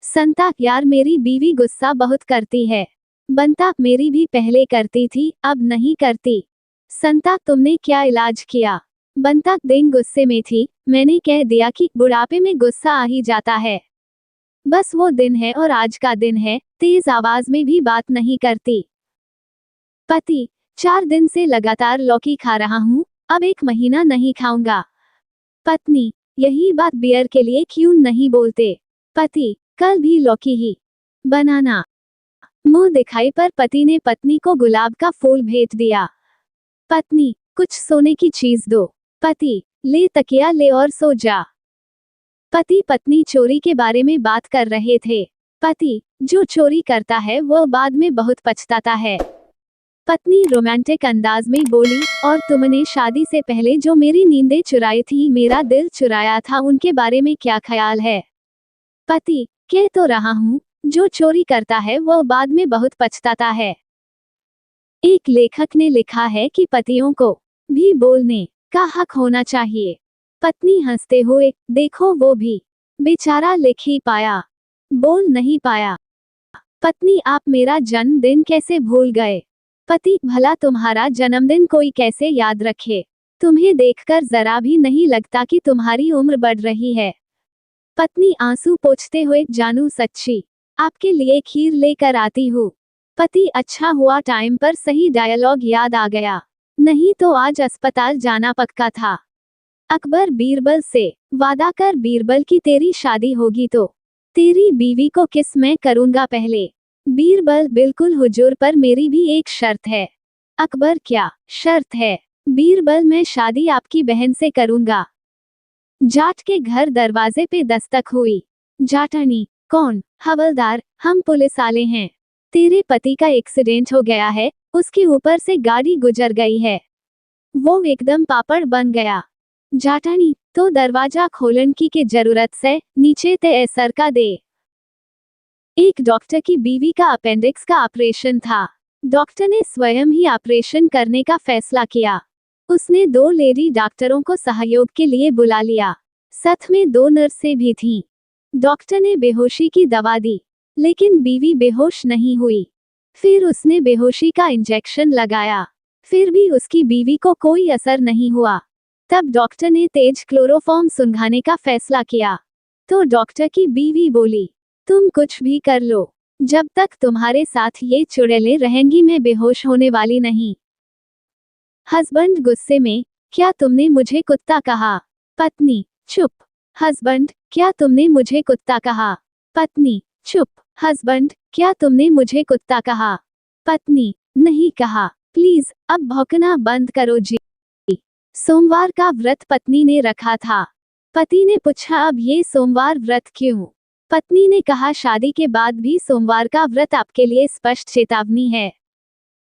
संता, यार मेरी बीवी गुस्सा बहुत करती है। बनता, मेरी भी पहले करती थी, अब नहीं करती। संता, तुमने क्या इलाज किया? बनता, दिन गुस्से में थी, मैंने कह दिया कि बुढ़ापे में गुस्सा आ ही जाता है। बस वो दिन है और आज का दिन है, तेज आवाज में भी बात नहीं करती। पति, 4 दिन से लगातार लौकी खा रहा हूँ, अब 1 महीना नहीं खाऊंगा। पत्नी, यही बात बियर के लिए क्यों नहीं बोलते? पति, कल भी लौकी ही बनाना। मुंह दिखाई पर पति ने पत्नी को गुलाब का फूल भेज दिया। पत्नी, कुछ सोने की चीज दो। पति, ले तकिया ले और सो जा। पति पत्नी चोरी के बारे में बात कर रहे थे। पति, जो चोरी करता है वह बाद में बहुत पछताता है। पत्नी रोमांटिक अंदाज में बोली, और तुमने शादी से पहले जो मेरी नींदें चुराई थी, मेरा दिल चुराया था, उनके बारे में क्या ख्याल है? पति, कह तो रहा हूँ, जो चोरी करता है वह बाद में बहुत पछताता है। एक लेखक ने लिखा है कि पतियों को भी बोलने का हक होना चाहिए। पत्नी हंसते हुए, देखो वो भी बेचारा लिख ही पाया, बोल नहीं पाया। पत्नी, आप मेरा जन्मदिन कैसे भूल गए? पति, भला तुम्हारा जन्मदिन कोई कैसे याद रखे? तुम्हें देखकर जरा भी नहीं लगता कि तुम्हारी उम्र बढ़ रही है। पत्नी आंसू पोंछते हुए, जानू सच्ची, आपके लिए खीर लेकर आती हूँ। पति, अच्छा हुआ टाइम पर सही डायलॉग याद आ गया, नहीं तो आज अस्पताल जाना पक्का था। अकबर बीरबल से, वादा कर बीरबल की तेरी शादी होगी तो तेरी बीवी को किस मैं करूंगा पहले। बीरबल, बिल्कुल हुजूर, पर मेरी भी एक शर्त है। अकबर, क्या शर्त है? बीरबल, मैं शादी आपकी बहन से करूंगा। जाट के घर दरवाजे पे दस्तक हुई। जाटनी, कौन? हवलदार, हम पुलिस वाले हैं। तेरे पति का एक्सीडेंट हो गया है, उसके ऊपर से गाड़ी गुजर गई है, वो एकदम पापड़ बन गया। जाटनी, तो दरवाजा खोलन की के जरूरत से नीचे ते सर का दे। एक डॉक्टर की बीवी का अपेंडिक्स का ऑपरेशन था। डॉक्टर ने स्वयं ही ऑपरेशन करने का फैसला किया। उसने 2 लेडी डॉक्टरों को सहयोग के लिए बुला लिया। साथ में 2 नर्सें भी थीं। डॉक्टर ने बेहोशी की दवा दी, लेकिन बीवी बेहोश नहीं हुई। फिर उसने बेहोशी का इंजेक्शन लगाया, फिर भी उसकी बीवी को कोई असर नहीं हुआ। तब डॉक्टर ने तेज क्लोरोफॉर्म सुंघाने का फैसला किया। तो डॉक्टर की बीवी बोली, तुम कुछ भी कर लो, जब तक तुम्हारे साथ ये चुड़ैलें रहेंगी मैं बेहोश होने वाली नहीं। हस्बैंड गुस्से में, क्या तुमने मुझे कुत्ता कहा? पत्नी, चुप। हस्बैंड, क्या तुमने मुझे कुत्ता कहा? पत्नी, चुप। हस्बैंड, क्या तुमने मुझे कुत्ता कहा? पत्नी, नहीं कहा। प्लीज अब भौंकना बंद करो जी। सोमवार का व्रत पत्नी ने रखा था। पति ने पूछा, अब ये सोमवार व्रत क्यों? पत्नी ने कहा, शादी के बाद भी सोमवार का व्रत आपके लिए स्पष्ट चेतावनी है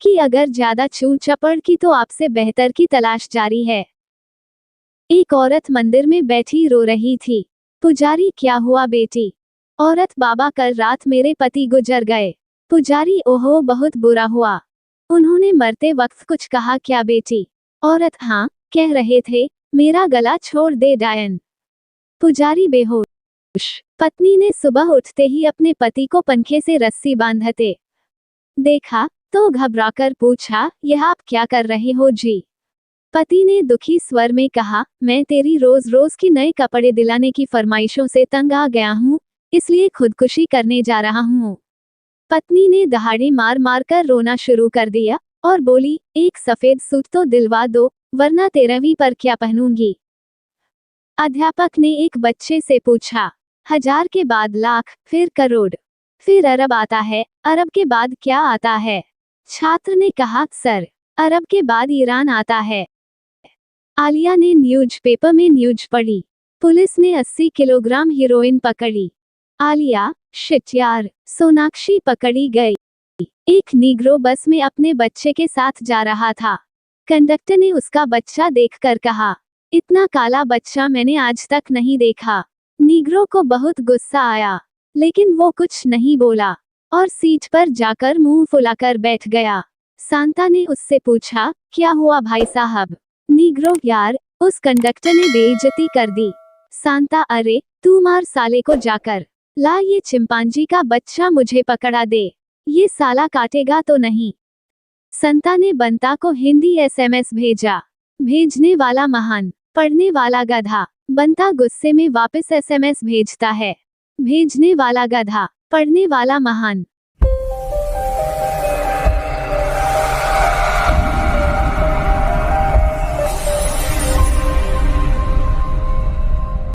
कि अगर ज्यादा चूर चपड़ की तो आपसे बेहतर की तलाश जारी है। एक औरत मंदिर में बैठी रो रही थी। पुजारी, क्या हुआ बेटी? औरत, बाबा कल रात मेरे पति गुजर गए। पुजारी, ओहो बहुत बुरा हुआ। उन्होंने मरते वक्त कुछ कहा क्या बेटी? औरत, हाँ, कह रहे थे मेरा गला छोड़ दे डायन। पुजारी बेहोश। पत्नी ने सुबह उठते ही अपने पति को पंखे से रस्सी बांधते देखा तो घबराकर पूछा, यह आप क्या कर रहे हो जी? पति ने दुखी स्वर में कहा, मैं तेरी रोज रोज की नए कपड़े दिलाने की फरमाइशों से तंग आ गया हूँ, इसलिए खुदकुशी करने जा रहा हूँ। पत्नी ने दहाड़े मार मार कर रोना शुरू कर दिया और बोली, एक सफेद सूट तो दिलवा दो, वरना 13वीं पर क्या पहनूंगी। अध्यापक ने एक बच्चे से पूछा, 1000 के बाद लाख, फिर करोड़, फिर अरब आता है, अरब के बाद क्या आता है? छात्र ने कहा, सर, अरब के बाद ईरान आता है। आलिया ने न्यूज़पेपर में न्यूज पढ़ी, पुलिस ने 80 किलोग्राम हीरोइन पकड़ी। आलिया, शिट यार, सोनाक्षी पकड़ी गई। एक नीग्रो बस में अपने बच्चे के साथ जा रहा था। कंडक्टर ने उसका बच्चा देखकर कहा, इतना काला बच्चा मैंने आज तक नहीं देखा। नीग्रो को बहुत गुस्सा आया, लेकिन वो कुछ नहीं बोला और सीट पर जाकर मुंह फुलाकर बैठ गया। सांता ने उससे पूछा, क्या हुआ भाई साहब? नीग्रो, यार, उस कंडक्टर ने बेइज्जती कर दी। सांता, अरे तू मार साले को जाकर। ला ये चिंपांजी का बच्चा मुझे पकड़ा दे, ये साला काटेगा तो नहीं। संता ने बंता को हिंदी एसएमएस भेजा। भेजने वाला महान, पढ़ने वाला गधा। बंता गुस्से में वापस एसएमएस भेजता है। भेजने वाला गधा, पढ़ने वाला महान।